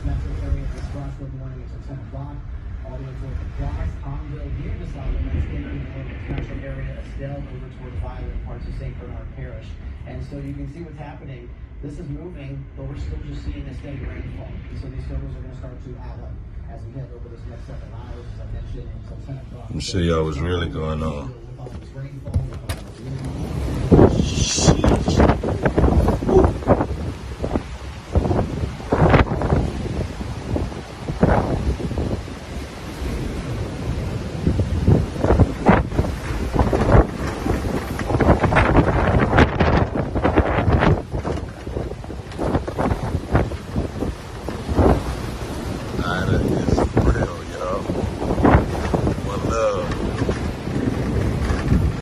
metro area this crossroad morning until 10 o'clock. All the way towards the cross, Conville, near the solid that's entering the metro area, Estelle over towards Violet, parts of St. Bernard Parish. And so you can see what's happening. This is moving, but we're still just seeing a steady rainfall. And so these totals are going to start to add up as we head over this next 7 hours, as I mentioned, until 10 o'clock. Let me show y'all what's really going on. With all this rainfall, with all this wind.